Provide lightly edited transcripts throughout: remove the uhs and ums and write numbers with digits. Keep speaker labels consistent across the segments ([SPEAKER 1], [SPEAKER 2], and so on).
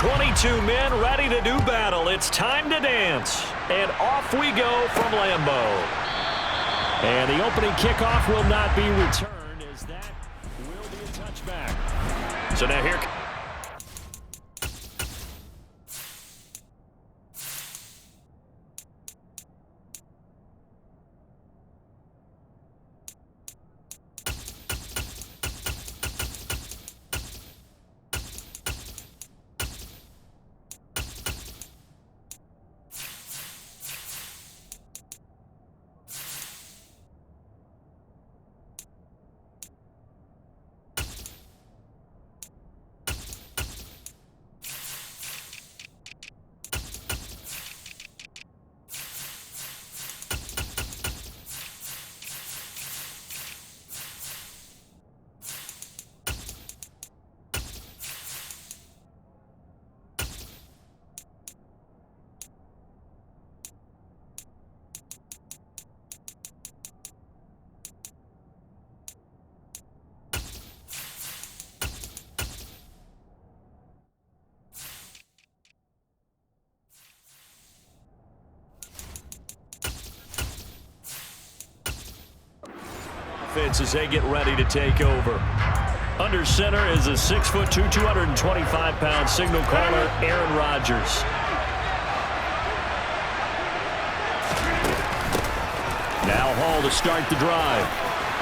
[SPEAKER 1] 22 men ready to do battle. It's time to dance. And off we go from Lambeau. And the opening kickoff will not be returned, as that will be a touchback. So now here... as they get ready to take over. Under center is a 6'2", 225-pound signal caller, Aaron Rodgers. Now Hall to start the drive.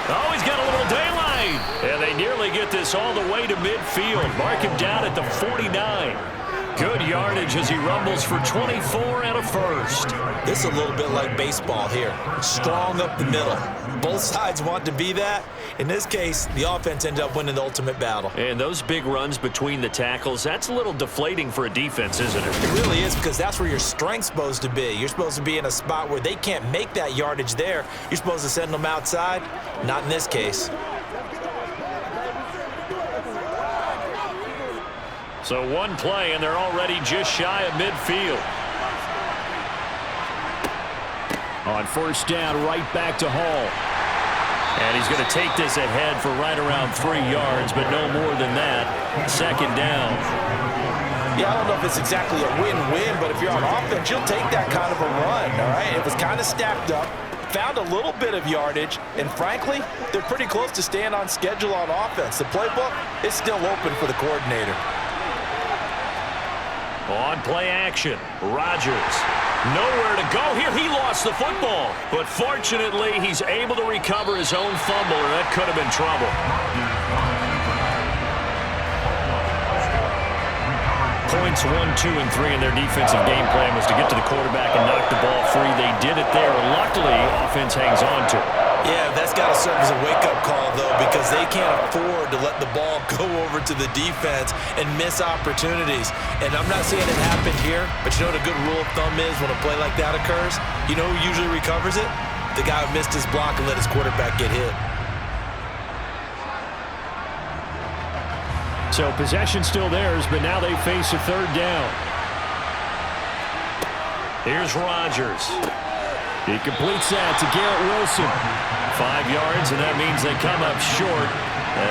[SPEAKER 1] Oh, he's got a little daylight. And they nearly get this all the way to midfield. Mark him down at the 49. Good yardage as he rumbles for 24 and a first.
[SPEAKER 2] This is a little bit like baseball here. Strong up the middle. Both sides want to be that. In this case, the offense ended up winning the ultimate battle.
[SPEAKER 1] And those big runs between the tackles, that's a little deflating for a defense, isn't it?
[SPEAKER 2] It really is, because that's where your strength's supposed to be. You're supposed to be in a spot where they can't make that yardage there. You're supposed to send them outside. Not in this case.
[SPEAKER 1] So one play, and they're already just shy of midfield. On first down, right back to Hall. And he's going to take this ahead for right around 3 yards, but no more than that. Second down.
[SPEAKER 2] Yeah, I don't know if it's exactly a win-win, but if you're on offense, you'll take that kind of a run, all right? It was kind of stacked up, found a little bit of yardage, and frankly, they're pretty close to staying on schedule on offense. The playbook is still open for the coordinator.
[SPEAKER 1] On play action, Rodgers. Nowhere to go here. He lost the football. But fortunately, he's able to recover his own fumble, or that could have been trouble. Points 1, 2, and 3 in their defensive game plan was to get to the quarterback and knock the ball free. They did it there. Luckily, offense hangs on to it.
[SPEAKER 2] Yeah, that's got to serve as a wake-up call, though, because they can't afford to let the ball go over to the defense and miss opportunities. And I'm not saying it happened here, but you know what a good rule of thumb is when a play like that occurs? You know who usually recovers it? The guy who missed his block and let his quarterback get hit.
[SPEAKER 1] So possession still theirs, but now they face a third down. Here's Rodgers. He completes that to Garrett Wilson. 5 yards, and that means they come up short,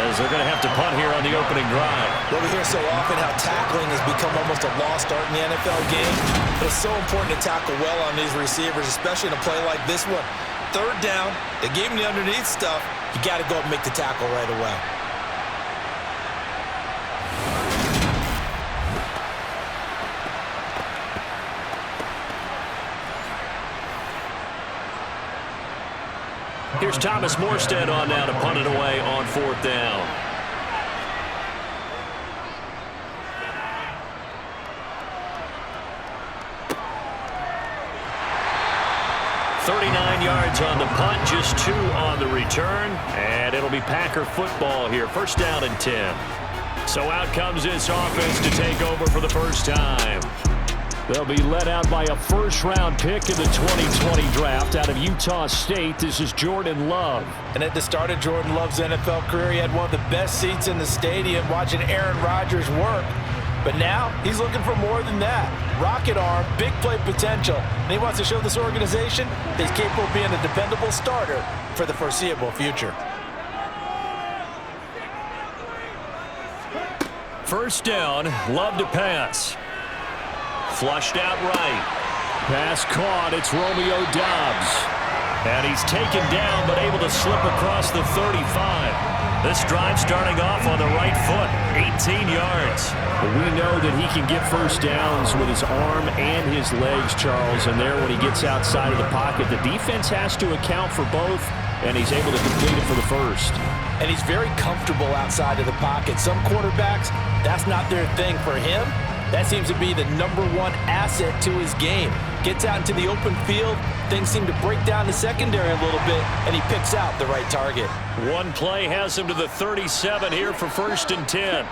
[SPEAKER 1] as they're going to have to punt here on the opening drive.
[SPEAKER 2] Well, we hear so often how tackling has become almost a lost art in the NFL game. But it's so important to tackle well on these receivers, especially in a play like this one. Third down, they gave him the underneath stuff. You got to go and make the tackle right away.
[SPEAKER 1] Here's Thomas Morstead on now to punt it away on fourth down. .39 yards on the punt, just 2 on the return, and it'll be Packer football here. First down and 10. So out comes this offense to take over for the first time. They'll be led out by a first-round pick in the 2020 draft out of Utah State. This is Jordan Love.
[SPEAKER 2] And at the start of Jordan Love's NFL career, he had one of the best seats in the stadium watching Aaron Rodgers work. But now he's looking for more than that. Rocket arm, big play potential. And he wants to show this organization that he's capable of being a dependable starter for the foreseeable future.
[SPEAKER 1] First down, Love to pass. Flushed out right. Pass caught. It's Romeo Doubs. And he's taken down, but able to slip across the 35. This drive starting off on the right foot, 18 yards.
[SPEAKER 3] But we know that he can get first downs with his arm and his legs, Charles. And there, when he gets outside of the pocket, the defense has to account for both, and he's able to complete it for the first.
[SPEAKER 2] And he's very comfortable outside of the pocket. Some quarterbacks, that's not their thing. For him, that seems to be the #1 asset to his game. Gets out into the open field, things seem to break down the secondary a little bit, and he picks out the right target.
[SPEAKER 1] One play has him to the 37 here for 1st and 10.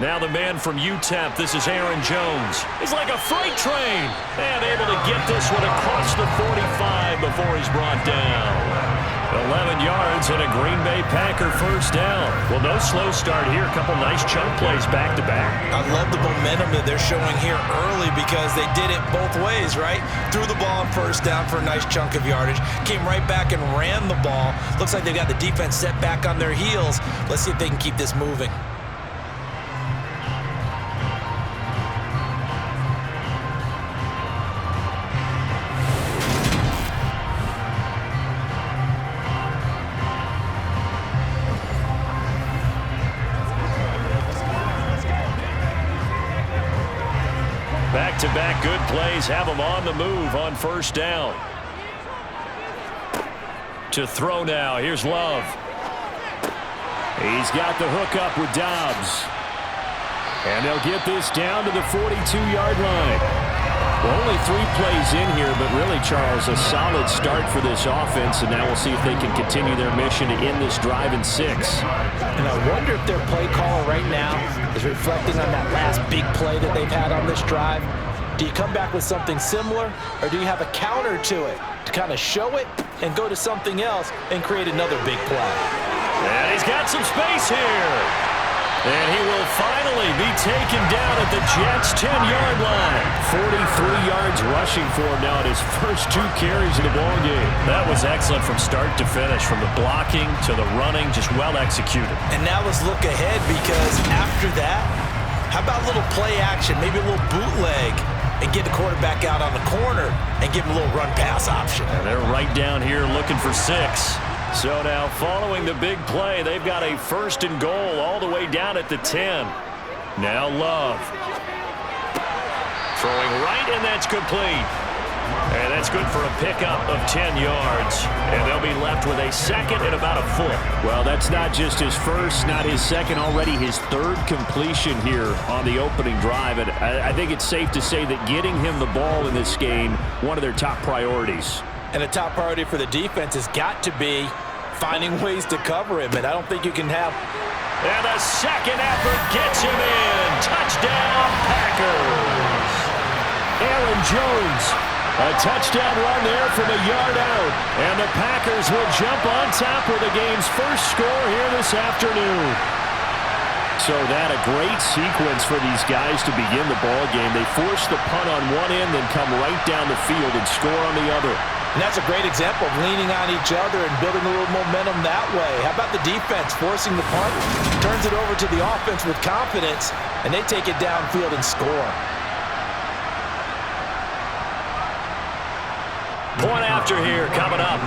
[SPEAKER 1] Now the man from UTEP, this is Aaron Jones. He's like a freight train, and able to get this one across the 45 before he's brought down. 11 yards and a Green Bay Packer first down. Well, no slow start here. A couple nice chunk plays back-to-back.
[SPEAKER 2] I love the momentum that they're showing here early because they did it both ways, right? Threw the ball on first down for a nice chunk of yardage. Came right back and ran the ball. Looks like they've got the defense set back on their heels. Let's see if they can keep this moving.
[SPEAKER 1] Back-to-back good plays have him on the move on first down. To throw now. Here's Love. He's got the hook up with Doubs. And they'll get this down to the 42-yard line. Well, only 3 plays in here, but really, Charles, a solid start for this offense, and now we'll see if they can continue their mission to end this drive in 6.
[SPEAKER 2] And I wonder if their play caller right now is reflecting on that last big play that they've had on this drive. Do you come back with something similar, or do you have a counter to it to kind of show it and go to something else and create another big play?
[SPEAKER 1] And he's got some space here. And he will finally be taken down at the Jets' 10-yard line. 43 yards rushing for him now at his first 2 carries of the ballgame. That was excellent from start to finish, from the blocking to the running, just well executed.
[SPEAKER 2] And now let's look ahead, because after that, how about a little play action, maybe a little bootleg, and get the quarterback out on the corner and give him a little run-pass option.
[SPEAKER 1] And they're right down here looking for 6. So now, following the big play, they've got a 1st and goal all the way down at the 10. Now Love. Throwing right, and that's complete. And that's good for a pickup of 10 yards. And they'll be left with a 2nd and about a foot.
[SPEAKER 3] Well, that's not just his first, not his second, already his 3rd completion here on the opening drive. And I think it's safe to say that getting him the ball in this game, one of their top priorities.
[SPEAKER 2] And a top priority for the defense has got to be finding ways to cover him. And I don't think you can have...
[SPEAKER 1] And the second effort gets him in. Touchdown, Packers.
[SPEAKER 3] Aaron Jones. A touchdown run there from a yard out.
[SPEAKER 1] And the Packers will jump on top with the game's first score here this afternoon.
[SPEAKER 3] So that a great sequence for these guys to begin the ball game. They force the punt on one end, then come right down the field and score on the other.
[SPEAKER 2] And that's a great example of leaning on each other and building a little momentum that way. How about the defense forcing the punt, turns it over to the offense with confidence, and they take it downfield and score.
[SPEAKER 1] Point after here coming up.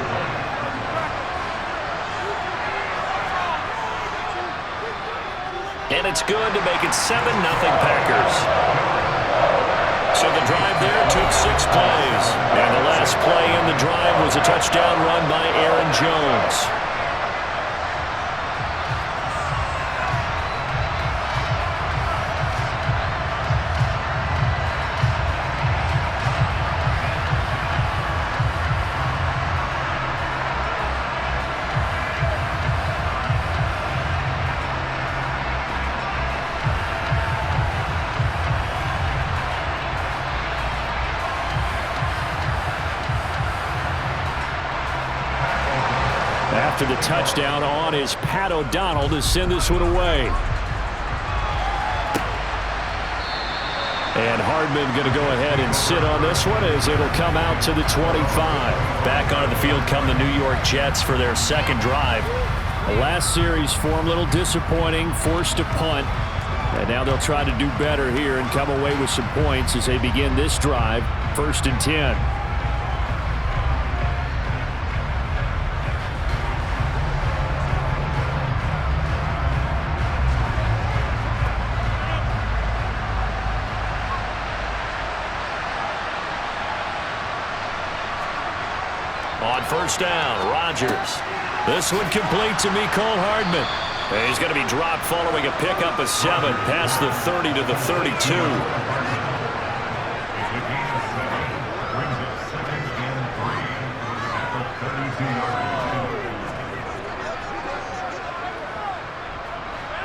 [SPEAKER 1] And it's good to make it 7-0 Packers. So the drive there took 6 plays. And the last play in the drive was a touchdown run by Aaron Jones. After the touchdown on is Pat O'Donnell to send this one away. And Hardman going to go ahead and sit on this one as it'll come out to the 25. Back onto the field come the New York Jets for their 2nd drive.
[SPEAKER 3] The last series for him, a little disappointing, forced to punt. And now they'll try to do better here and come away with some points as they begin this drive. 1st and 10.
[SPEAKER 1] On 1st down, Rodgers. This one complete to Mecole Hardman. And he's going to be dropped following a pickup of 7 past the 30 to the 32.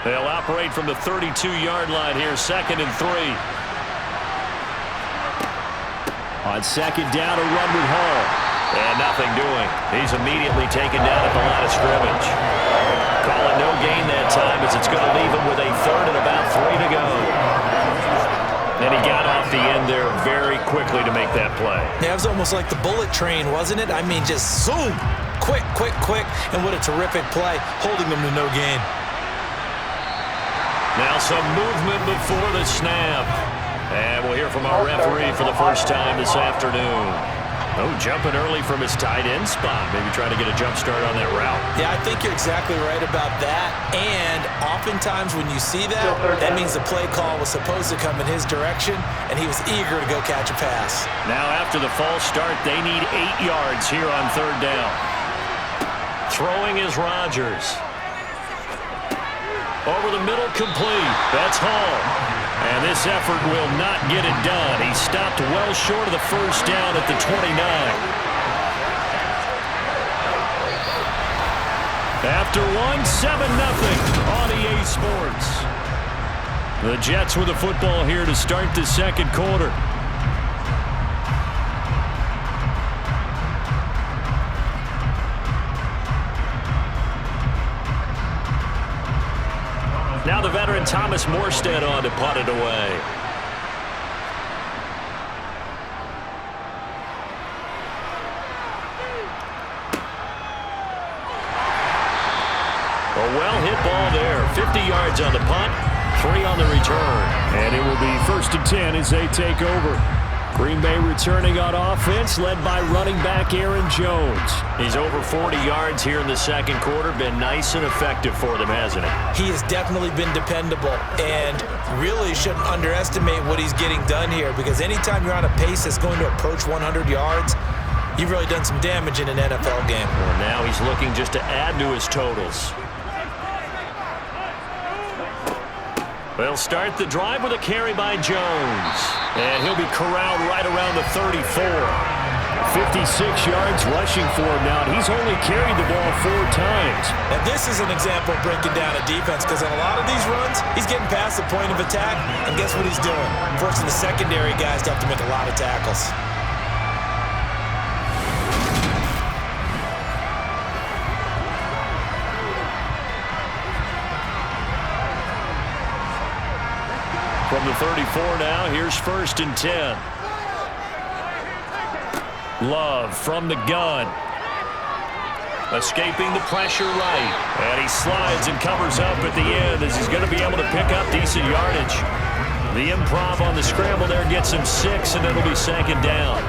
[SPEAKER 1] They'll operate from the 32-yard line here, 2nd and 3.
[SPEAKER 3] On 2nd down, a run with Hall.
[SPEAKER 1] And nothing doing. He's immediately taken down at the line of scrimmage. Call it no gain that time as it's going to leave him with a 3rd and about 3 to go. And he got off the end there very quickly to make that play.
[SPEAKER 2] Yeah, it was almost like the bullet train, wasn't it? I mean, just zoom. Quick, quick, quick. And what a terrific play, holding them to no gain.
[SPEAKER 1] Now some movement before the snap. And we'll hear from our referee for the first time this afternoon. Oh, jumping early from his tight end spot. Maybe trying to get a jump start on that route.
[SPEAKER 2] Yeah, I think you're exactly right about that. And oftentimes when you see that, that means the play call was supposed to come in his direction, and he was eager to go catch a pass.
[SPEAKER 1] Now after the false start, they need 8 yards here on 3rd down. Throwing is Rodgers. Over the middle, complete. That's Hall. And this effort will not get it done. He stopped well short of the 1st down at the 29. After one, 7-0 on EA Sports. The Jets with the football here to start the 2nd quarter. Now the veteran Thomas Morstead on to punt it away. A well-hit ball there. 50 yards on the punt, 3 on the return. And it will be 1st and 10 as they take over. Green Bay returning on offense, led by running back Aaron Jones. He's over 40 yards here in the 2nd quarter. Been nice and effective for them, hasn't he?
[SPEAKER 2] He has definitely been dependable, and really shouldn't underestimate what he's getting done here, because anytime you're on a pace that's going to approach 100 yards, you've really done some damage in an NFL game.
[SPEAKER 1] Well, now he's looking just to add to his totals. They'll start the drive with a carry by Jones. And he'll be corralled right around the 34.
[SPEAKER 3] 56 yards rushing for him now. He's only carried the ball 4 times.
[SPEAKER 2] And this is an example of breaking down a defense, because on a lot of these runs, he's getting past the point of attack, and guess what he's doing? Forcing the secondary guys to have to make a lot of tackles.
[SPEAKER 1] From the 34 now, here's 1st and 10. Love from the gun. Escaping the pressure right. And he slides and covers up at the end as he's going to be able to pick up decent yardage. The improv on the scramble there gets him 6, and it'll be 2nd down.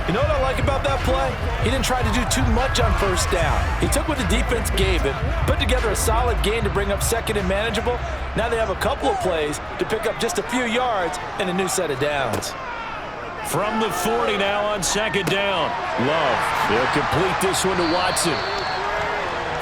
[SPEAKER 2] You know what I like about that play? He didn't try to do too much on 1st down. He took what the defense gave him, put together a solid gain to bring up 2nd and manageable. Now they have a couple of plays to pick up just a few yards and a new set of downs.
[SPEAKER 1] From the 40 now on 2nd down. Love.
[SPEAKER 3] They'll complete this one to Watson.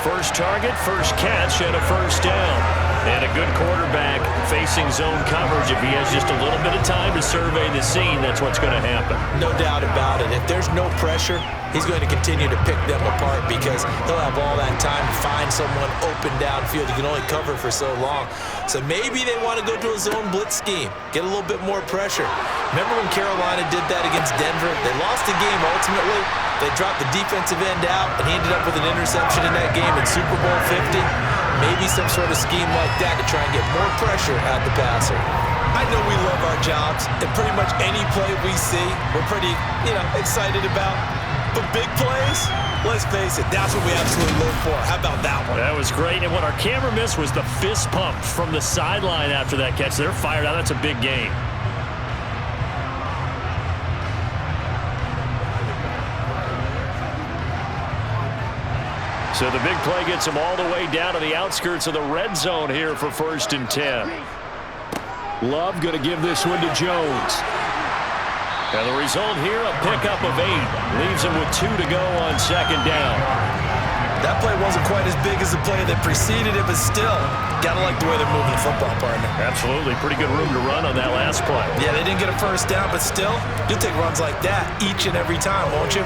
[SPEAKER 1] First target, first catch, and a 1st down. And a good quarterback facing zone coverage. If he has just a little bit of time to survey the scene, that's what's going to happen.
[SPEAKER 2] No doubt about it. If there's no pressure, he's going to continue to pick them apart, because he'll have all that time to find someone open downfield. He can only cover for so long. So maybe they want to go to a zone blitz scheme, get a little bit more pressure. Remember when Carolina did that against Denver? They lost the game ultimately. They dropped the defensive end out, and he ended up with an interception in that game in Super Bowl 50. Maybe some sort of scheme like that to try and get more pressure at the passer. I know we love our jobs, and pretty much any play we see, we're pretty, excited about. But big plays, Let's face it, that's what we absolutely live for. How about that one?
[SPEAKER 1] That was great, and what our camera missed was the fist pump from the sideline after that catch. They're fired out. That's a big game. So the big play gets them all the way down to the outskirts of the red zone here for 1st and 10.
[SPEAKER 3] Love going to give this one to Jones.
[SPEAKER 1] And the result here, a pickup of 8. Leaves him with 2 to go on 2nd down.
[SPEAKER 2] That play wasn't quite as big as the play that preceded it, but still, gotta like the way they're moving the football, partner.
[SPEAKER 1] Absolutely. Pretty good room to run on that last play.
[SPEAKER 2] Yeah, they didn't get a first down, but still, you'll take runs like that each and every time, won't you?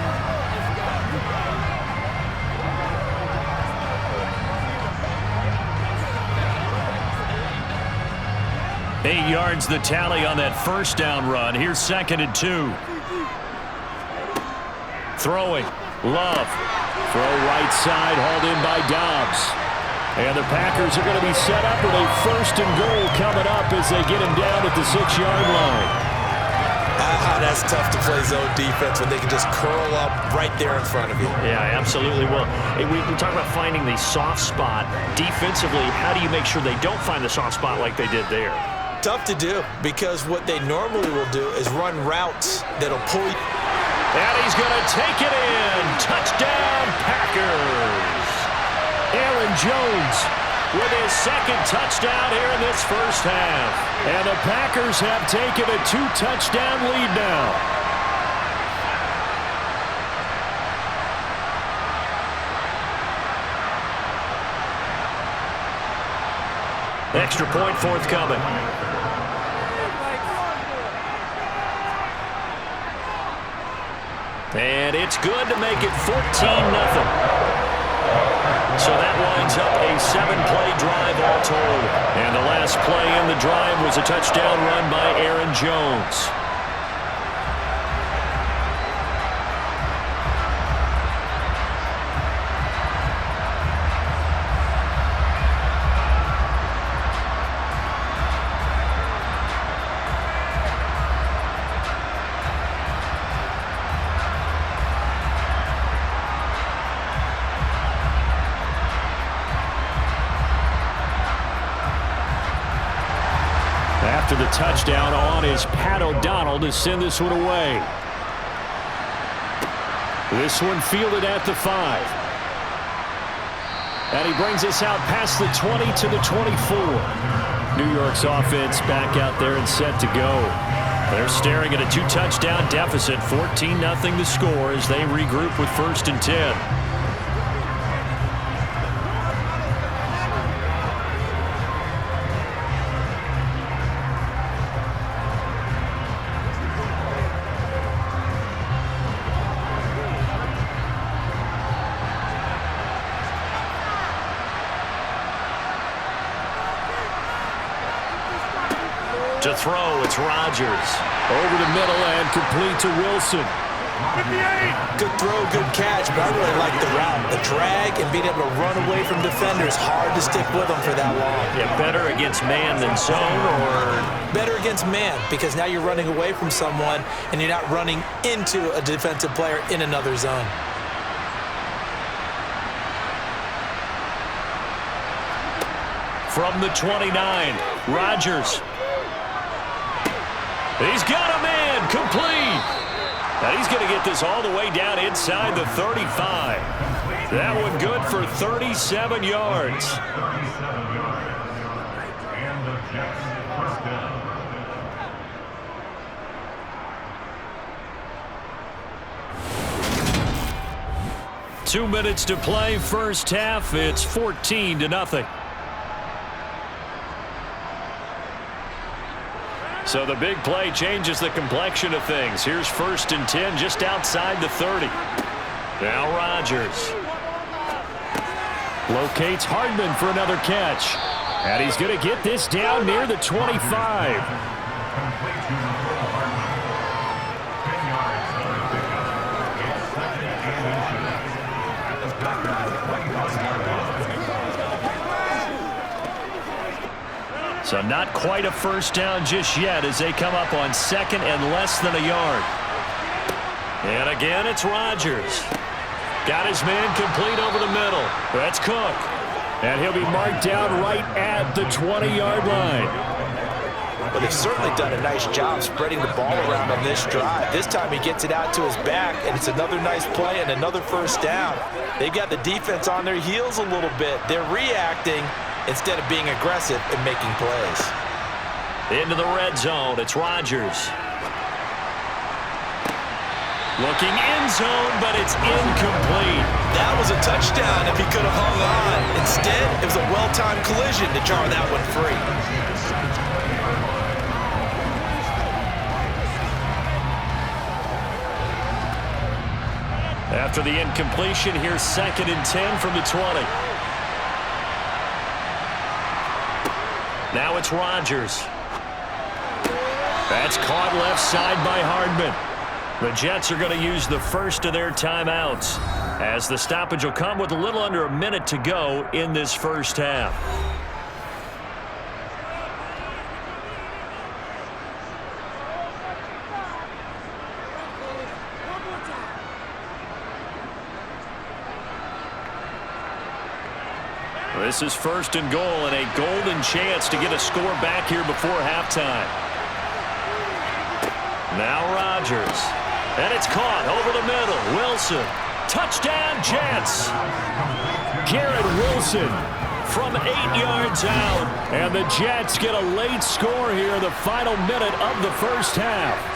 [SPEAKER 1] 8 yards the tally on that first down run. Here's 2nd and 2. Throwing. Love.
[SPEAKER 3] Throw right side, hauled in by Dobbs. And the Packers are going to be set up with a 1st and goal coming up as they get him down at the 6-yard line.
[SPEAKER 2] That's tough to play zone defense when they can just curl up right there in front of you.
[SPEAKER 1] Yeah, absolutely. Well, we talk about finding the soft spot. Defensively, how do you make sure they don't find the soft spot like they did there?
[SPEAKER 2] Tough to do, because what they normally will do is run routes that'll pull you.
[SPEAKER 1] And he's going to take it in. Touchdown, Packers.
[SPEAKER 3] Aaron Jones with his 2nd touchdown here in this first half. And the Packers have taken a 2-touchdown lead now.
[SPEAKER 1] Extra point forthcoming. And it's good to make it 14-0. So that winds up a 7-play drive all told. And the last play in the drive was a touchdown run by Aaron Jones.
[SPEAKER 3] After the touchdown on is Pat O'Donnell to send this one away. This one fielded at the 5. And he brings us out past the 20 to the 24. New York's offense back out there and set to go. They're staring at a 2-touchdown deficit, 14-0 the score as they regroup with 1st and 10.
[SPEAKER 1] To throw, it's Rodgers.
[SPEAKER 3] Over the middle and complete to Wilson.
[SPEAKER 2] Good throw, good catch, but I really like the route. The drag and being able to run away from defenders, hard to stick with them for that long.
[SPEAKER 1] Yeah, better against man than zone, or?
[SPEAKER 2] Better against man, because now you're running away from someone and you're not running into a defensive player in another zone.
[SPEAKER 1] From the 29, Rodgers. He's got a man, complete. And he's going to get this all the way down inside the 35. That one good for 37 yards. Two minutes to play, first half. It's 14-0. So the big play changes the complexion of things. Here's 1st and 10 just outside the 30. Now Rodgers. Locates Hardman for another catch. And he's going to get this down near the 25. So not quite a first down just yet as they come up on 2nd and less than a yard. And again, it's Rodgers. Got his man complete over the middle. That's Cook.
[SPEAKER 3] And he'll be marked down right at the 20-yard line.
[SPEAKER 2] Well, they've certainly done a nice job spreading the ball around on this drive. This time he gets it out to his back, and it's another nice play and another first down. They've got the defense on their heels a little bit. They're reacting instead of being aggressive and making plays.
[SPEAKER 1] Into the red zone, it's Rodgers. Looking end zone, but it's incomplete.
[SPEAKER 2] That was a touchdown if he could have hung on. Instead, it was a well-timed collision to jar that one free.
[SPEAKER 1] After the incompletion, here's 2nd and 10 from the 20. Now it's Rodgers. That's caught left side by Hardman. The Jets are going to use the first of their timeouts, as the stoppage will come with a little under a minute to go in this first half. This is 1st and goal and a golden chance to get a score back here before halftime. Now Rodgers. And it's caught over the middle. Wilson. Touchdown, Jets.
[SPEAKER 3] Garrett Wilson
[SPEAKER 1] From 8 yards out.
[SPEAKER 3] And the Jets get a late score here in the final minute of the first half.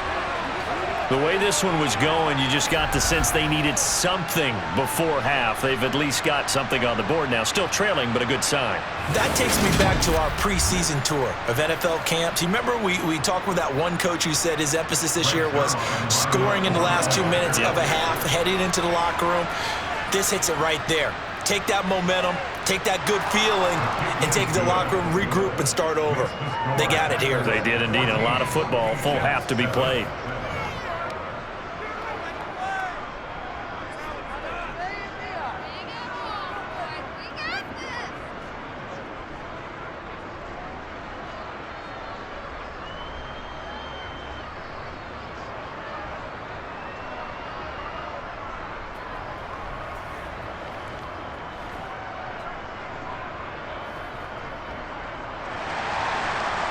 [SPEAKER 1] The way this one was going, you just got the sense they needed something before half. They've at least got something on the board now. Still trailing, but a good sign.
[SPEAKER 2] That takes me back to our preseason tour of NFL camps. You remember we talked with that one coach who said his emphasis this year was scoring in the last 2 minutes of a half, heading into the locker room. This hits it right there. Take that momentum, take that good feeling, and take it to the locker room, regroup, and start over. They got it here.
[SPEAKER 1] They did indeed. A lot of football, full half to be played.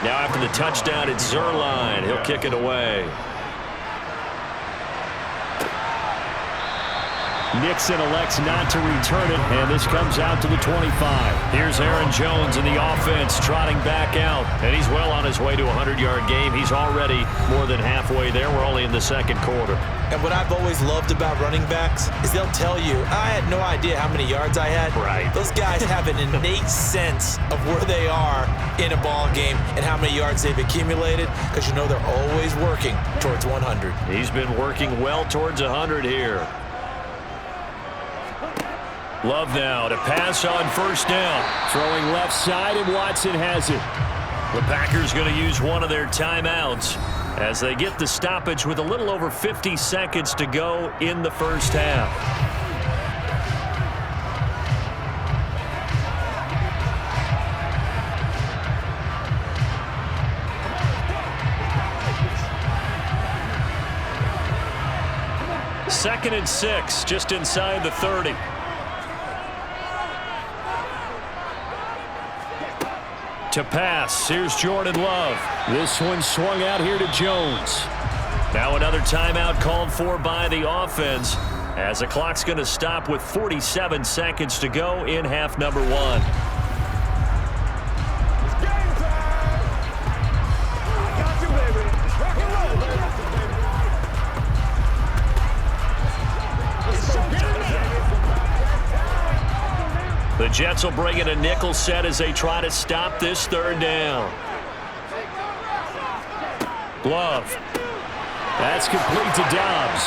[SPEAKER 1] Now after the touchdown, it's Zerline. He'll kick it away.
[SPEAKER 3] Nixon elects not to return it, and this comes out to the 25.
[SPEAKER 1] Here's Aaron Jones in the offense, trotting back out. And he's well on his way to a 100-yard game. He's already more than halfway there. We're only in the second quarter.
[SPEAKER 2] And what I've always loved about running backs is they'll tell you, I had no idea how many yards I had.
[SPEAKER 1] Right.
[SPEAKER 2] Those guys have an innate sense of where they are in a ball game and how many yards they've accumulated, because you know they're always working towards 100.
[SPEAKER 1] He's been working well towards 100 here. Love now to pass on first down.
[SPEAKER 3] Throwing left side, and Watson has it.
[SPEAKER 1] The Packers going to use one of their timeouts as they get the stoppage with a little over 50 seconds to go in the first half. Second and 6, just inside the 30. To pass, here's Jordan Love.
[SPEAKER 3] This one swung out here to Jones.
[SPEAKER 1] Now another timeout called for by the offense, as the clock's going to stop with 47 seconds to go in half number 1. The Jets will bring in a nickel set as they try to stop this third down. Love.
[SPEAKER 3] That's complete to Dobbs.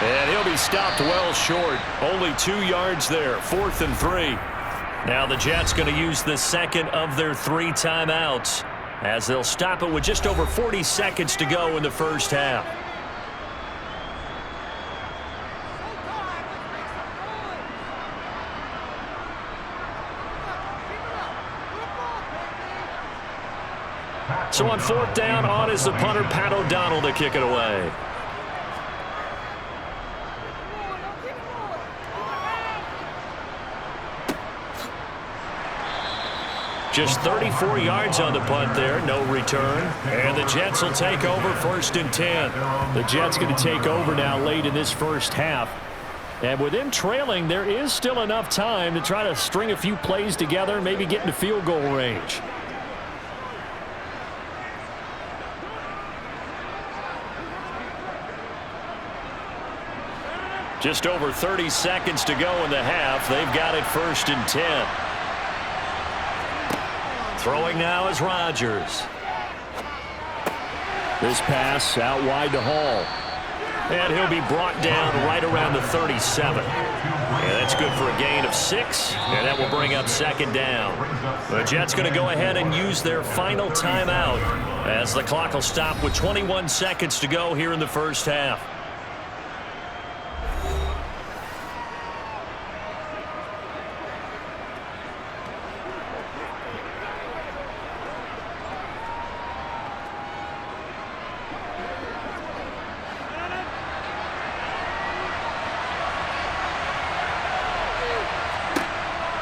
[SPEAKER 1] And he'll be stopped well short. Only 2 yards there. 4th and 3. Now the Jets going to use the second of their 3 timeouts, as they'll stop it with just over 40 seconds to go in the first half. So on 4th down, on is the punter, Pat O'Donnell, to kick it away. Just 34 yards on the punt there, no return. And the Jets will take over 1st and 10.
[SPEAKER 3] The Jets going to take over now late in this first half. And with them trailing, there is still enough time to try to string a few plays together, maybe get into field goal range.
[SPEAKER 1] Just over 30 seconds to go in the half. They've got it 1st and 10. Throwing now is Rodgers.
[SPEAKER 3] This pass out wide to Hall.
[SPEAKER 1] And he'll be brought down right around the 37. And that's good for a gain of 6. And that will bring up 2nd down. The Jets going to go ahead and use their final timeout as the clock will stop with 21 seconds to go here in the first half.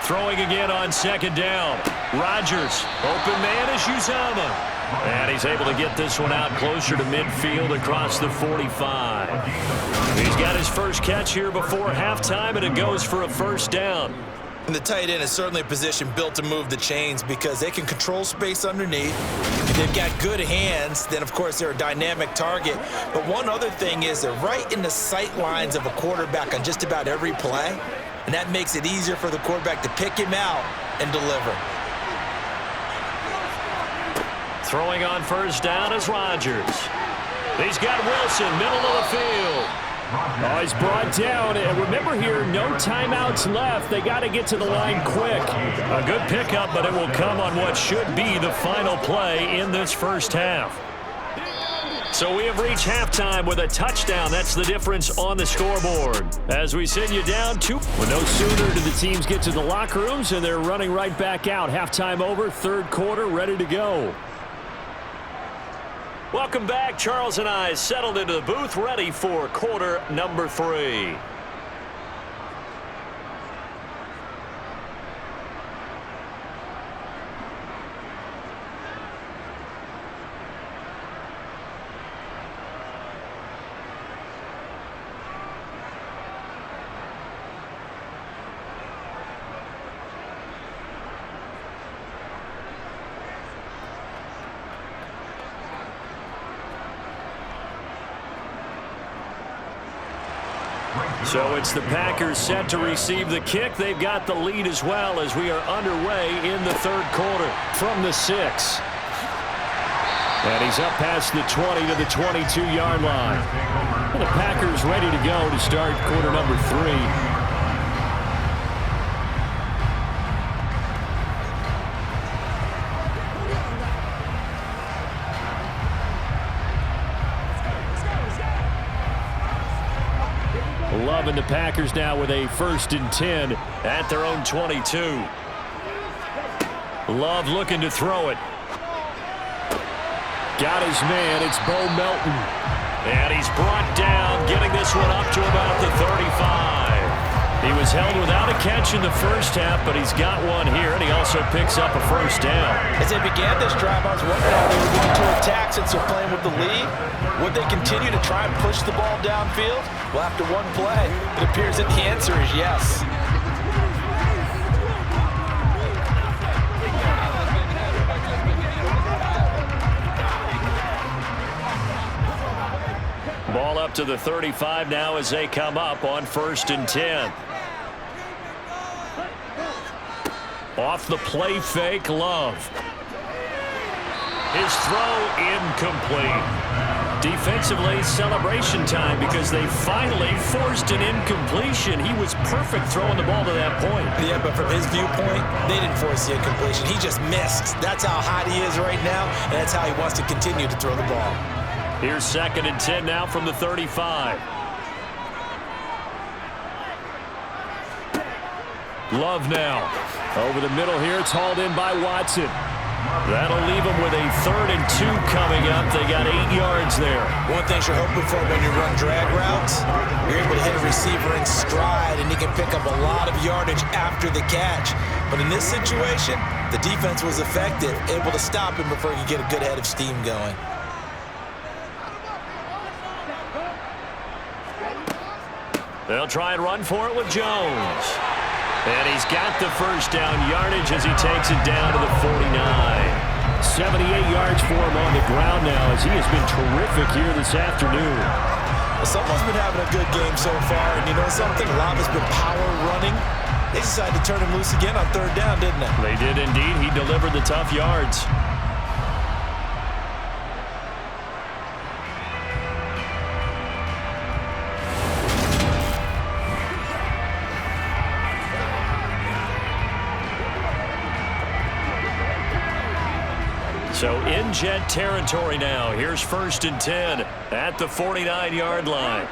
[SPEAKER 1] Throwing again on 2nd down. Rodgers, open man is Uzomah. And he's able to get this one out closer to midfield across the 45. He's got his first catch here before halftime, and it goes for a 1st down.
[SPEAKER 2] And the tight end is certainly a position built to move the chains because they can control space underneath. If they've got good hands, then, of course, they're a dynamic target. But one other thing is they're right in the sight lines of a quarterback on just about every play. And that makes it easier for the quarterback to pick him out and deliver.
[SPEAKER 1] Throwing on 1st down is Rodgers. He's got Wilson, middle of the field.
[SPEAKER 3] Oh, he's brought down. And remember here, no timeouts left. They got to get to the line quick.
[SPEAKER 1] A good pickup, but it will come on what should be the final play in this first half. So we have reached halftime with a touchdown. That's the difference on the scoreboard. As we send you down 2.
[SPEAKER 3] Well, no sooner do the teams get to the locker rooms, and they're running right back out. Halftime over, 3rd quarter, ready to go.
[SPEAKER 1] Welcome back. Charles and I settled into the booth, ready for quarter number 3. So it's the Packers set to receive the kick. They've got the lead as well as we are underway in the 3rd quarter.
[SPEAKER 3] From the 6. And he's up past the 20 to the 22-yard line. And the Packers ready to go to start quarter number 3. Loving the Packers now with a 1st and 10
[SPEAKER 1] at their own 22. Love looking to throw it.
[SPEAKER 3] Got his man. It's Bo Melton.
[SPEAKER 1] And he's brought down, getting this one up to about the 35. He was held without a catch in the first half, but he's got one here, and he also picks up a 1st down.
[SPEAKER 2] As they began this drive, I was wondering how they were going to attack since they're playing with the lead. Would they continue to try and push the ball downfield? Well, after one play, it appears that the answer is yes.
[SPEAKER 1] Ball up to the 35 now as they come up on 1st and 10. Off the play fake, Love. His throw incomplete. Defensively, celebration time because they finally forced an incompletion. He was perfect throwing the ball to that point.
[SPEAKER 2] Yeah, but from his viewpoint, they didn't force the incompletion. He just missed. That's how hot he is right now, and that's how he wants to continue to throw the ball.
[SPEAKER 1] Here's 2nd and 10 now from the 35.
[SPEAKER 3] Love now. Over the middle here, it's hauled in by Watson.
[SPEAKER 1] That'll leave them with a 3rd and 2 coming up. They got 8 yards there.
[SPEAKER 2] One thing you're hoping for when you run drag routes, you're able to hit a receiver in stride, and he can pick up a lot of yardage after the catch. But in this situation, the defense was effective, able to stop him before he could get a good head of steam going.
[SPEAKER 1] They'll try and run for it with Jones. And he's got the first down yardage as he takes it down to the 49.
[SPEAKER 3] 78 yards for him on the ground now as he has been terrific here this afternoon.
[SPEAKER 2] Well, someone's been having a good game so far, and you know something? A lot has been power running. They decided to turn him loose again on 3rd down, didn't they?
[SPEAKER 1] They did indeed. He delivered the tough yards. So in Jet territory now. Here's 1st and 10 at the 49-yard line.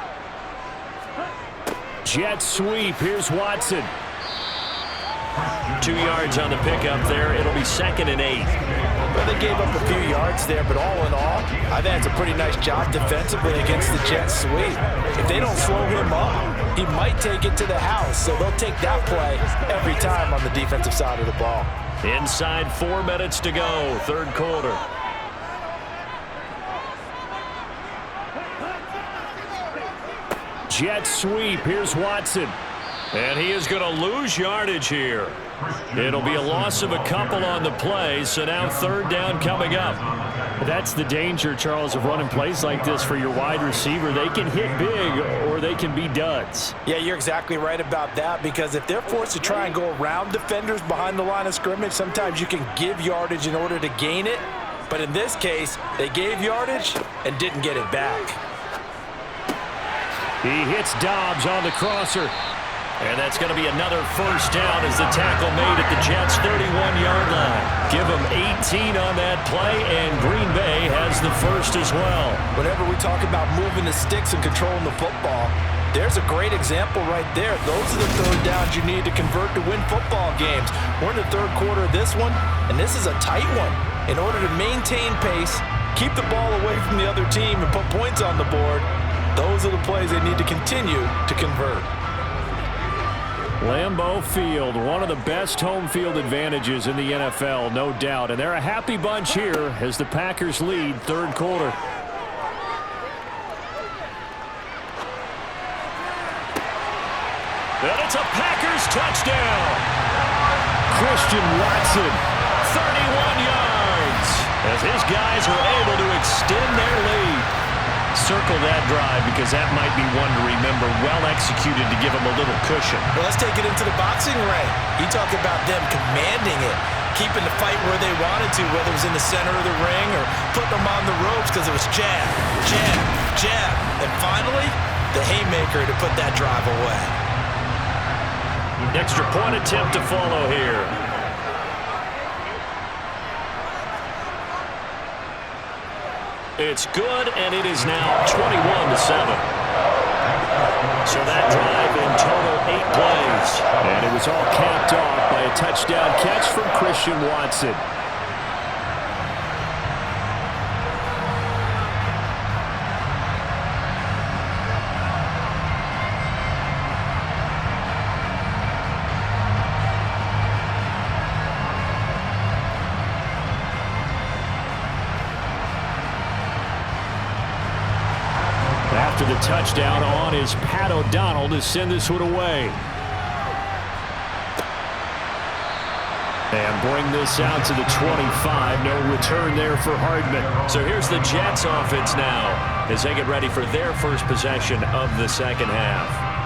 [SPEAKER 3] Jet sweep. Here's Watson.
[SPEAKER 1] 2 yards on the pickup there. It'll be 2nd and 8.
[SPEAKER 2] Well, they gave up a few yards there, but all in all, I think it's a pretty nice job defensively against the Jet sweep. If they don't slow him up, he might take it to the house. So they'll take that play every time on the defensive side of the ball.
[SPEAKER 1] Inside 4 minutes to go, 3rd quarter.
[SPEAKER 3] Jet sweep. Here's Watson.
[SPEAKER 1] And he is going to lose yardage here. It'll be a loss of a couple on the play, so now 3rd down coming up.
[SPEAKER 3] That's the danger, Charles, of running plays like this for your wide receiver. They can hit big or they can be duds.
[SPEAKER 2] Yeah, you're exactly right about that, because if they're forced to try and go around defenders behind the line of scrimmage, sometimes you can give yardage in order to gain it. But in this case, they gave yardage and didn't get it back.
[SPEAKER 3] He hits Dobbs on the crosser.
[SPEAKER 1] And that's going to be another 1st down as the tackle made at the Jets' 31-yard line. Give them 18 on that play, and Green Bay has the 1st as well.
[SPEAKER 2] Whenever we talk about moving the sticks and controlling the football, there's a great example right there. Those are the 3rd downs you need to convert to win football games. We're in the 3rd quarter of this one, and this is a tight one. In order to maintain pace, keep the ball away from the other team, and put points on the board, those are the plays they need to continue to convert.
[SPEAKER 3] Lambeau Field, one of the best home field advantages in the NFL, no doubt. And they're a happy bunch here as the Packers lead 3rd quarter.
[SPEAKER 1] And it's a Packers touchdown.
[SPEAKER 3] Christian Watson.
[SPEAKER 1] 31 yards as his guys were able to extend their lead. Circle that drive because that might be one to remember. Well executed to give them a little cushion.
[SPEAKER 2] Well, let's take it into the boxing ring. You talk about them commanding it, keeping the fight where they wanted to, whether it was in the center of the ring or putting them on the ropes because it was jab, jab, jab. And finally, the haymaker to put that drive away.
[SPEAKER 1] Extra point attempt to follow here. It's good, and it is now 21-7. So that drive in total 8 plays.
[SPEAKER 3] And it was all capped off by a touchdown catch from Christian Watson. After the touchdown on is Pat O'Donnell to send this one away. And bring this out to the 25. No return there for Hardman.
[SPEAKER 1] So here's the Jets offense now as they get ready for their first possession of the 2nd half.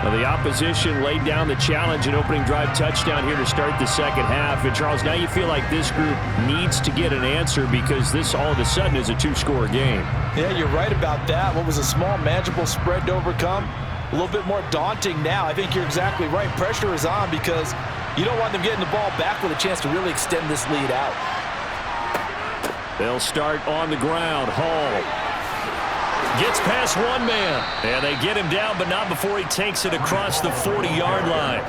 [SPEAKER 3] Now the opposition laid down the challenge and opening drive touchdown here to start the 2nd half. And Charles, now you feel like this group needs to get an answer because this all of a sudden is a 2-score game.
[SPEAKER 2] Yeah, you're right about that. What was a small, manageable spread to overcome, a little bit more daunting now. I think you're exactly right. Pressure is on because you don't want them getting the ball back with a chance to really extend this lead out.
[SPEAKER 3] They'll start on the ground. Hall
[SPEAKER 1] gets past one man, and they get him down, but not before he takes it across the 40-yard line.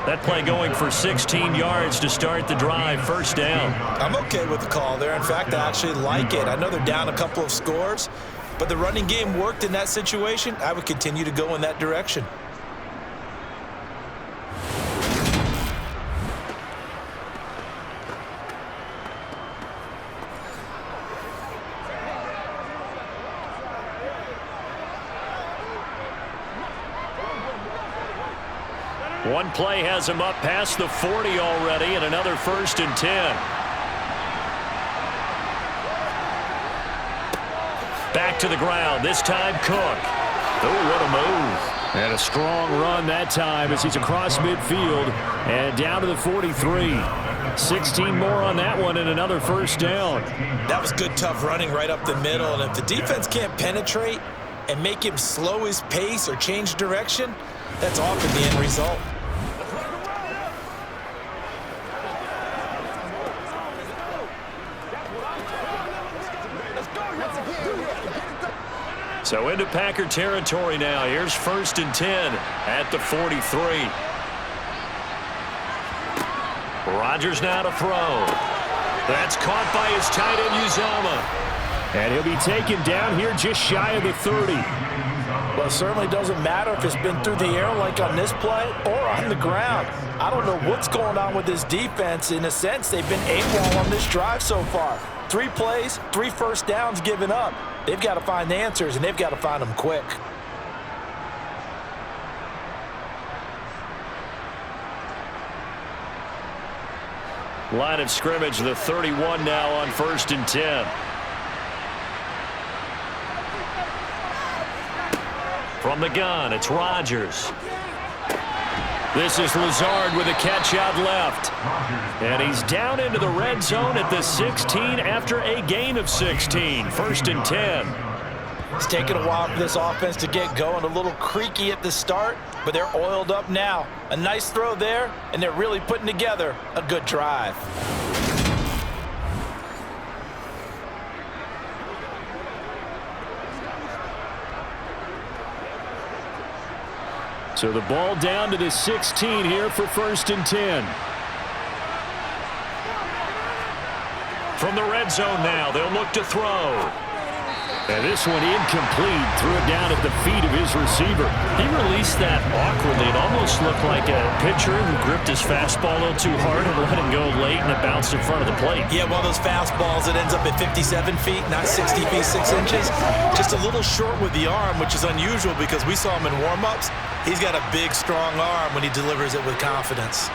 [SPEAKER 1] That play going for 16 yards to start the drive, first down.
[SPEAKER 2] I'm okay with the call there. In fact, I actually like it. I know they're down a couple of scores, but the running game worked in that situation. I would continue to go in that direction.
[SPEAKER 1] One play has him up past the 40 already, and another 1st and 10. Back to the ground, this time Cook. Oh, what a move. And a strong run that time as he's across midfield and down to the 43. 16 more on that one and another first down.
[SPEAKER 2] That was good, tough running right up the middle, and if the defense can't penetrate and make him slow his pace or change direction, that's often the end result.
[SPEAKER 1] So into Packer territory now. Here's 1st and 10 at the 43. Rodgers now to throw. That's caught by his tight end, Uzomah.
[SPEAKER 3] And he'll be taken down here just shy of the 30.
[SPEAKER 2] Well, it certainly doesn't matter if it's been through the air like on this play or on the ground. I don't know what's going on with this defense. In a sense, they've been AWOL on this drive so far. 3 plays, 3 first downs given up. They've got to find answers, and they've got to find them quick.
[SPEAKER 1] Line of scrimmage, the 31 now on 1st and 10. From the gun, it's Rodgers. This is Lazard with a catch out left. And he's down into the red zone at the 16 after a gain of 16. 1st and 10.
[SPEAKER 2] It's taken a while for this offense to get going. A little creaky at the start, but they're oiled up now. A nice throw there, and they're really putting together a good drive.
[SPEAKER 3] So the ball down to the 16 here for 1st and 10.
[SPEAKER 1] From the red zone now, they'll look to throw.
[SPEAKER 3] And this one incomplete. Threw it down at the feet of his receiver.
[SPEAKER 1] He released that awkwardly. It almost looked like a pitcher who gripped his fastball a little too hard and let him go late, and it bounced in front of the plate.
[SPEAKER 2] Yeah, one of those fastballs that ends up at 57 feet, not 60 feet, 6 inches. Just a little short with the arm, which is unusual because we saw him in warm-ups. He's got a big, strong arm when he delivers it with confidence.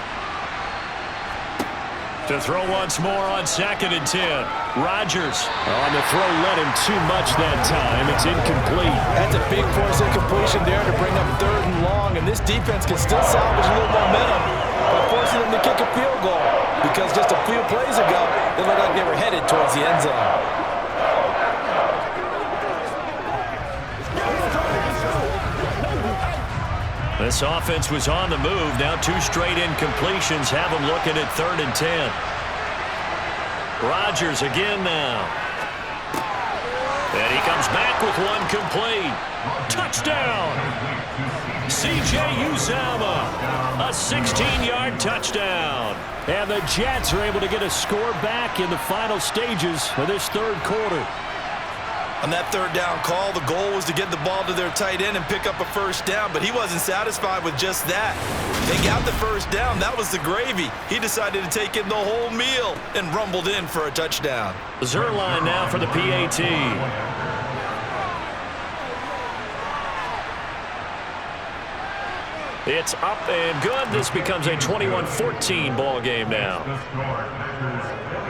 [SPEAKER 1] To throw once more on 2nd and 10. Rodgers.
[SPEAKER 3] On the throw, led him too much that time. It's incomplete.
[SPEAKER 2] That's a big force incompletion there to bring up 3rd and long, and this defense can still salvage a little momentum by forcing them to kick a field goal, because just a few plays ago, they looked like they were headed towards the end zone.
[SPEAKER 1] This offense was on the move. Now 2 straight incompletions have them looking at 3rd and 10. Rodgers again now. And he comes back with one complete. Touchdown! C.J. Uzomah, a 16-yard touchdown.
[SPEAKER 3] And the Jets are able to get a score back in the final stages of this 3rd quarter.
[SPEAKER 2] On that 3rd down call, the goal was to get the ball to their tight end and pick up a first down, but he wasn't satisfied with just that. They got the first down. That was the gravy. He decided to take in the whole meal and rumbled in for a touchdown.
[SPEAKER 1] Zerline now for the PAT. It's up and good. This becomes a 21-14 ball game now.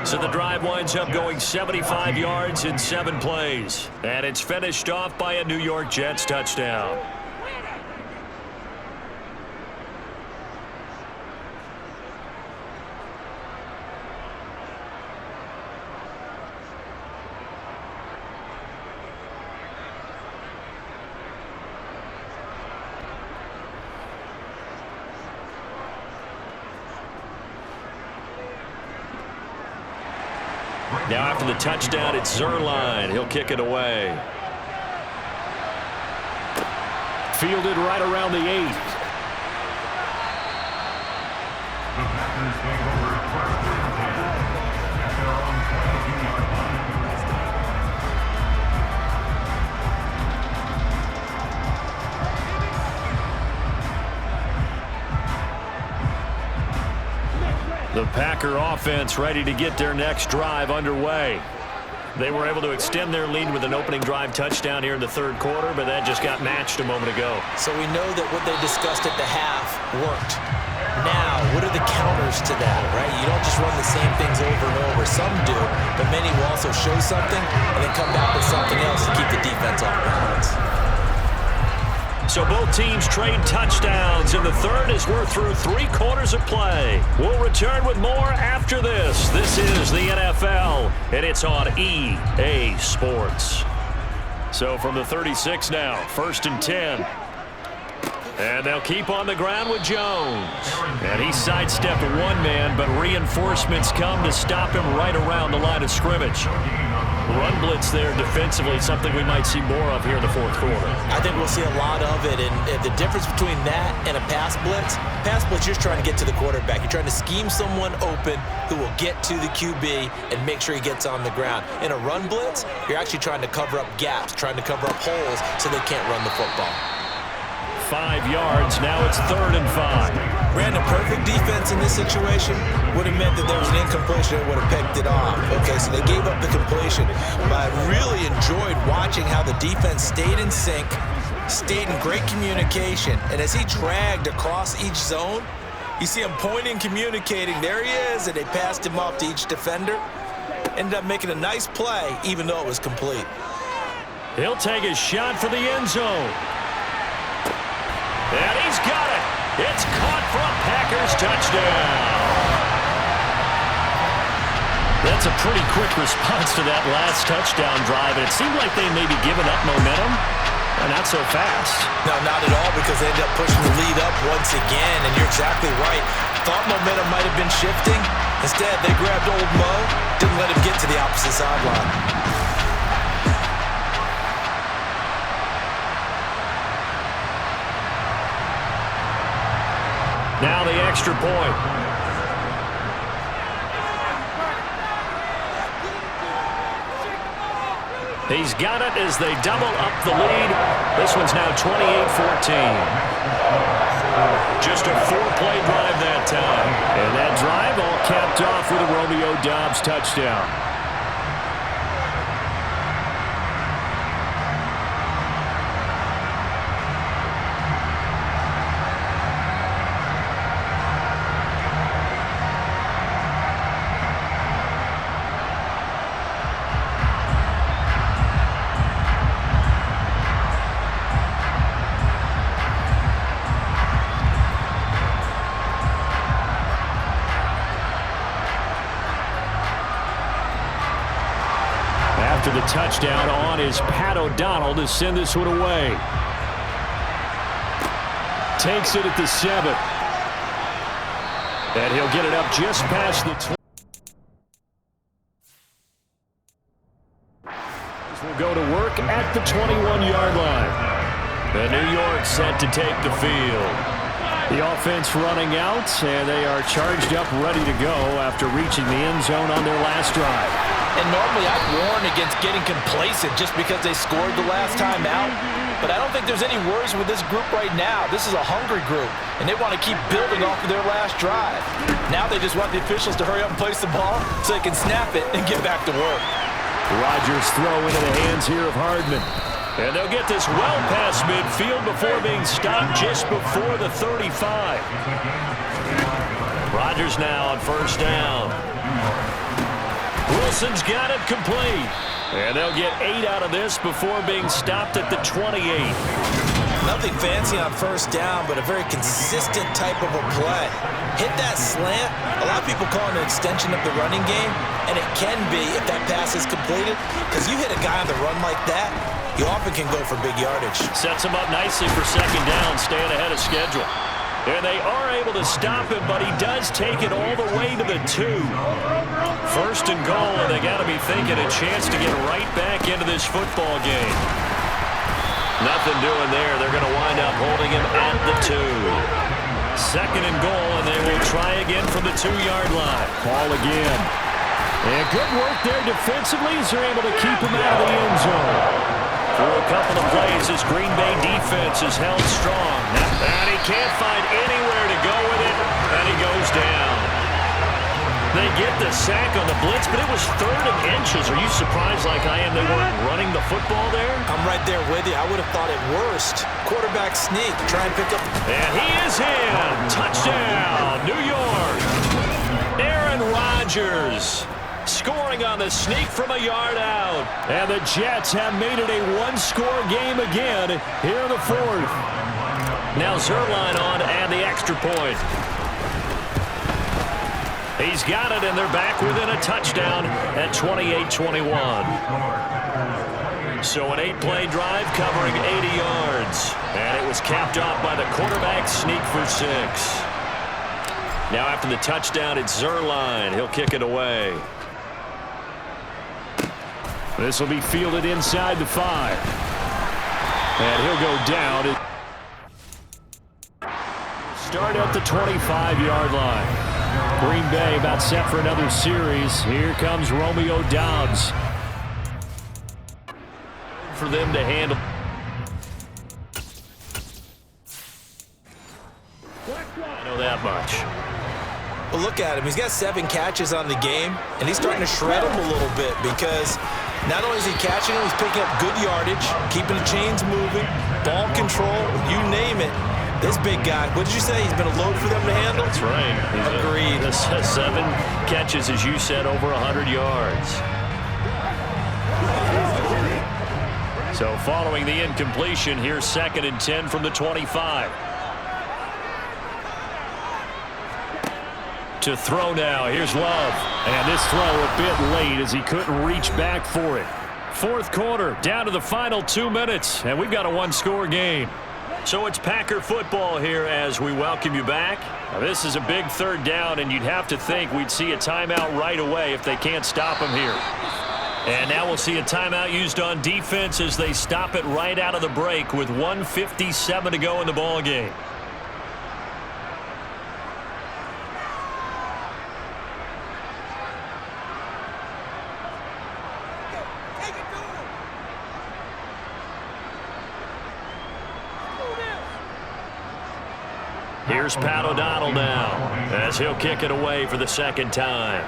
[SPEAKER 1] So the drive winds up going 75 yards in 7 plays. And it's finished off by a New York Jets touchdown. Now after the touchdown, it's Zerline. He'll kick it away. Fielded right around the 8. Packer offense ready to get their next drive underway. They were able to extend their lead with an opening drive touchdown here in the third quarter, but that just got matched a moment ago.
[SPEAKER 2] So we know that what they discussed at the half worked. Now, what are the counters to that, right? You don't just run the same things over and over. Some do, but many will also show something and then come back with something else to keep the defense off balance.
[SPEAKER 1] So both teams trade touchdowns in the third as we're through 3 quarters of play. We'll return with more after this. This is the NFL, and it's on EA Sports. So from the 36 now, 1st and 10. And they'll keep on the ground with Jones. And he sidestepped one man, but reinforcements come to stop him right around the line of scrimmage. Run blitz there defensively, something we might see more of here in the fourth quarter.
[SPEAKER 2] I think we'll see a lot of it, and the difference between that and a pass blitz, you're just trying to get to the quarterback. You're trying to scheme someone open who will get to the QB and make sure he gets on the ground. In a run blitz, you're actually trying to cover up gaps, trying to cover up holes so they can't run the football.
[SPEAKER 1] 5 yards, now it's 3rd and 5.
[SPEAKER 2] Brandon, perfect defense in this situation would have meant that there was an incompletion that would have picked it off. Okay, so they gave up the completion. But I really enjoyed watching how the defense stayed in sync, stayed in great communication. And as he dragged across each zone, you see him pointing, communicating. There he is, and they passed him off to each defender. Ended up making a nice play, even though it was complete.
[SPEAKER 1] He'll take a shot for the end zone. And he's got it. It's caught for a Packers touchdown. That's a pretty quick response to that last touchdown drive, and it seemed like they may be giving up momentum. Not so fast.
[SPEAKER 2] No, not at all, because they ended up pushing the lead up once again, and you're exactly right. Thought momentum might have been shifting. Instead, they grabbed old Mo, didn't let him get to the opposite sideline.
[SPEAKER 1] Now the extra point. He's got it as they double up the lead. This one's now 28-14. Just a 4-play drive that time. And that drive all capped off with a Romeo Doubs touchdown. After the touchdown on is Pat O'Donnell to send this one away. Takes it at the 7. And he'll get it up just past the 20. Will go to work at the 21-yard line. The New York set to take the field. The offense running out, and they are charged up, ready to go after reaching the end zone on their last drive.
[SPEAKER 2] And normally I'd warn against getting complacent just because they scored the last time out. But I don't think there's any worries with this group right now. This is a hungry group, and they want to keep building off of their last drive. Now they just want the officials to hurry up and place the ball so they can snap it and get back to work.
[SPEAKER 1] Rodgers throw into the hands here of Hardman. And they'll get this well past midfield before being stopped just before the 35. Rodgers now on 1st down. Wilson's got it complete. And they'll get 8 out of this before being stopped at the 28.
[SPEAKER 2] Nothing fancy on 1st down, but a very consistent type of a play. Hit that slant. A lot of people call it an extension of the running game, and it can be if that pass is completed, because you hit a guy on the run like that, you often can go for big yardage.
[SPEAKER 1] Sets him up nicely for 2nd down, staying ahead of schedule. And they are able to stop him, but he does take it all the way to the 2. 1st and goal, and they got to be thinking a chance to get right back into this football game. Nothing doing there. They're going to wind up holding him at the 2. 2nd and goal, and they will try again from the 2-yard line.
[SPEAKER 3] Ball again. And good work there defensively as they're able to keep him out of the end zone.
[SPEAKER 1] For a couple of plays, this Green Bay defense is held strong. And he can't find anywhere to go with it, and he goes down. They get the sack on the blitz, but it was 3rd and inches. Are you surprised like I am they weren't running the football there?
[SPEAKER 2] I'm right there with you. I would have thought at worst. Quarterback sneak. Try and pick up.
[SPEAKER 1] And he is in. Touchdown, New York. Aaron Rodgers scoring on the sneak from a yard out.
[SPEAKER 3] And the Jets have made it a one-score game again here in the 4th.
[SPEAKER 1] Now Zerline on and the extra point. He's got it, and they're back within a touchdown at 28-21. So an 8-play drive covering 80 yards. And it was capped off by the quarterback sneak for 6. Now after the touchdown, it's Zerline. He'll kick it away.
[SPEAKER 3] This will be fielded inside the 5. And he'll go down. Start at the 25-yard line. Green Bay about set for another series. Here comes Romeo Doubs.
[SPEAKER 1] For them to handle. I know that much.
[SPEAKER 2] Well, look at him. He's got 7 catches on the game, and he's starting to shred them a little bit because not only is he catching them, he's picking up good yardage, keeping the chains moving, ball control, you name it. This big guy, what did you say? He's been a load for them to handle?
[SPEAKER 1] That's right.
[SPEAKER 2] Agreed.
[SPEAKER 1] 7 catches, as you said, over 100 yards. So following the incompletion, here's 2nd and 10 from the 25. To throw now. Here's Love.
[SPEAKER 3] And this throw a bit late as he couldn't reach back for it.
[SPEAKER 1] 4th quarter, down to the final 2 minutes, and we've got a one-score game. So it's Packer football here as we welcome you back. Now, this is a big 3rd down, and you'd have to think we'd see a timeout right away if they can't stop him here. And now we'll see a timeout used on defense as they stop it right out of the break with 1:57 to go in the ball game. Here's Pat O'Donnell now as he'll kick it away for the 2nd time.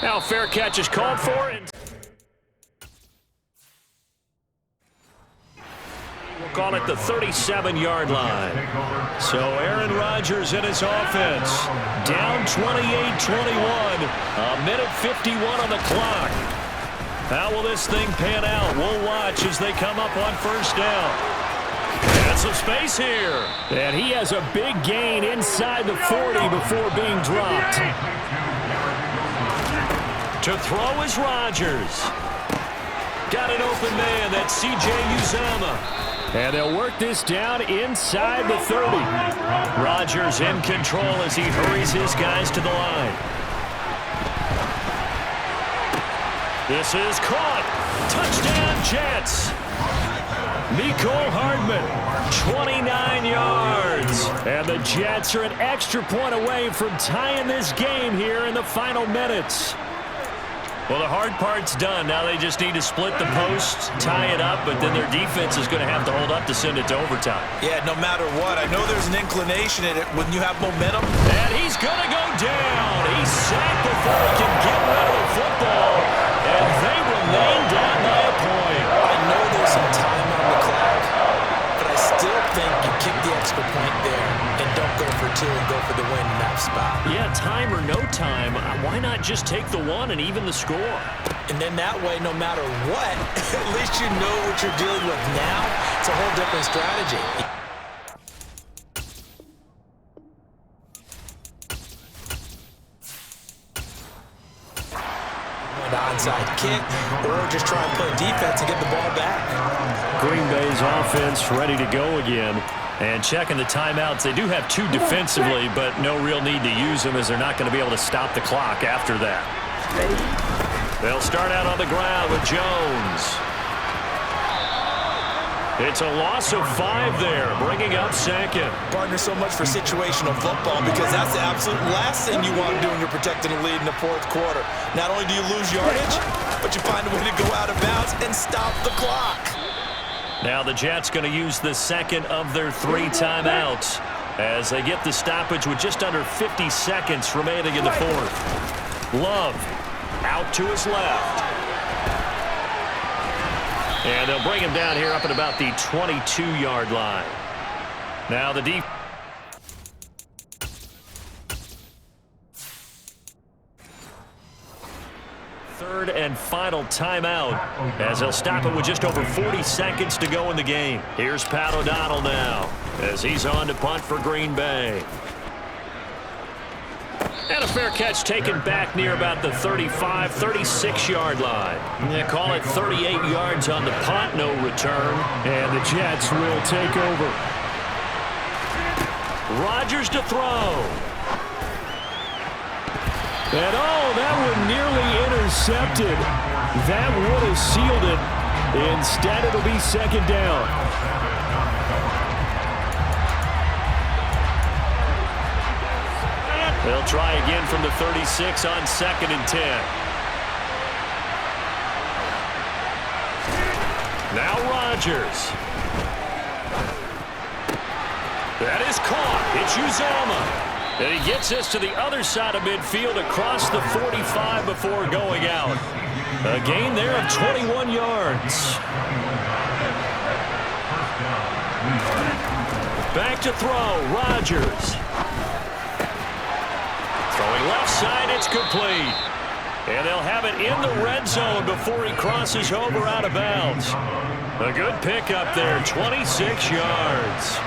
[SPEAKER 1] Now fair catch is called for. And we'll call it the 37-yard line. So Aaron Rodgers and his offense down 28-21. A minute 51 on the clock. How will this thing pan out? We'll watch as they come up on 1st down. And some space here.
[SPEAKER 3] And he has a big gain inside the 40 before being dropped.
[SPEAKER 1] To throw is Rodgers. Got an open man. That's C.J. Uzomah.
[SPEAKER 3] And they'll work this down inside the 30.
[SPEAKER 1] Rodgers in control as he hurries his guys to the line. This is caught. Touchdown, Jets. Mecole Hardman, 29 yards.
[SPEAKER 3] And the Jets are an extra point away from tying this game here in the final minutes.
[SPEAKER 1] Well, the hard part's done. Now they just need to split the posts, tie it up, but then their defense is going to have to hold up to send it to overtime.
[SPEAKER 2] Yeah, no matter what. I know there's an inclination in it when you have momentum.
[SPEAKER 1] And he's going to go down. He's sacked before he can get rid of the football. And they remain down by a point.
[SPEAKER 2] I know there's some time on the clock, but I still think you kick the extra point there and don't go for 2 and go for the win in that spot.
[SPEAKER 1] Yeah, time or no time, why not just take the 1 and even the score?
[SPEAKER 2] And then that way, no matter what, at least you know what you're dealing with now. It's a whole different strategy. Onside kick, or just try and play defense and get the ball back.
[SPEAKER 3] Green Bay's offense ready to go again.
[SPEAKER 1] And checking the timeouts, they do have 2 defensively, but no real need to use them as they're not going to be able to stop the clock after that. They'll start out on the ground with Jones. It's a loss of 5 there, bringing up 2nd.
[SPEAKER 2] Partner, so much for situational football because that's the absolute last thing you want to do when you're protecting a lead in the 4th quarter. Not only do you lose yardage, but you find a way to go out of bounds and stop the clock.
[SPEAKER 1] Now the Jets going to use the second of their 3 timeouts as they get the stoppage with just under 50 seconds remaining in the fourth. Love out to his left. And they'll bring him down here up at about the 22-yard line. Now the defense. Third and final timeout as they'll stop it with just over 40 seconds to go in the game. Here's Pat O'Donnell now as he's on to punt for Green Bay. And a fair catch taken back near about the 35, 36-yard line. They call it 38 yards on the punt, no return.
[SPEAKER 3] And the Jets will take over.
[SPEAKER 1] Rodgers to throw.
[SPEAKER 3] And that one nearly intercepted. That would have sealed it. Instead, it'll be second down.
[SPEAKER 1] They'll try again from the 36 on 2nd and 10. Now Rodgers. That is caught. It's Uzomah. And he gets this to the other side of midfield across the 45 before going out. A gain there of 21 yards. Back to throw. Rodgers. Throwing left side, it's complete. And they'll have it in the red zone before he crosses over out of bounds. A good pickup there, 26 yards.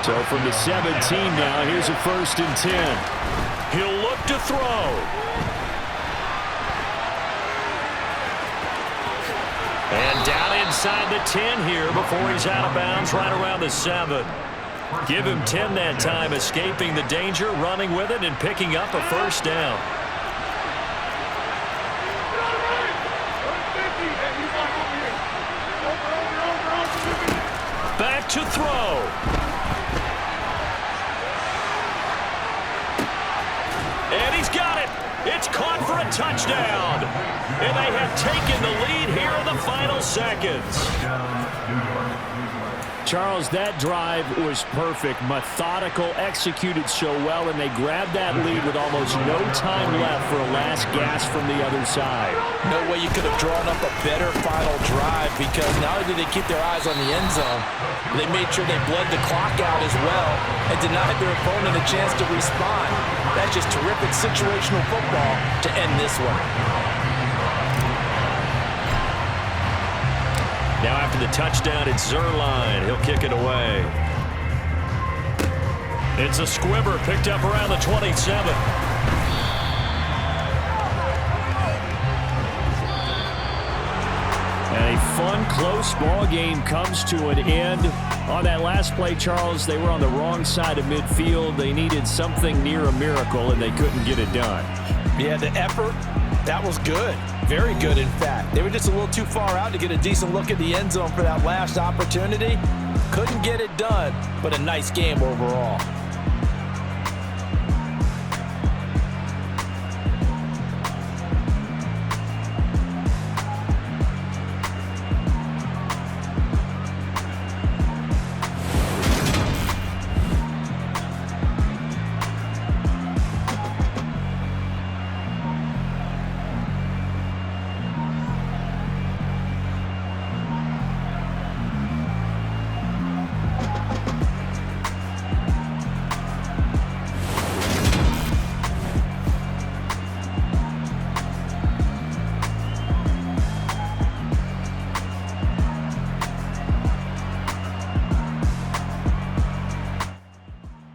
[SPEAKER 3] So from the 17 now, here's a 1st and 10.
[SPEAKER 1] He'll look to throw. And down inside the 10 here before he's out of bounds right around the 7. Give him 10 that time, escaping the danger, running with it, and picking up a 1st down. Back to throw. And he's got it. It's caught for a touchdown. And they have taken the lead here in the final seconds.
[SPEAKER 3] Charles, that drive was perfect. Methodical, executed so well, and they grabbed that lead with almost no time left for a last gasp from the other side.
[SPEAKER 2] No way you could have drawn up a better final drive, because not only did they keep their eyes on the end zone, they made sure they bled the clock out as well and denied their opponent a chance to respond. That's just terrific situational football to end this one.
[SPEAKER 1] Now after the touchdown, it's Zerline. He'll kick it away. It's a squibber picked up around the 27.
[SPEAKER 3] And a fun, close ball game comes to an end. On that last play, Charles, they were on the wrong side of midfield. They needed something near a miracle, and they couldn't get it done.
[SPEAKER 2] Yeah, the effort, that was good. Very good, in fact. They were just a little too far out to get a decent look at the end zone for that last opportunity. Couldn't get it done, but a nice game overall.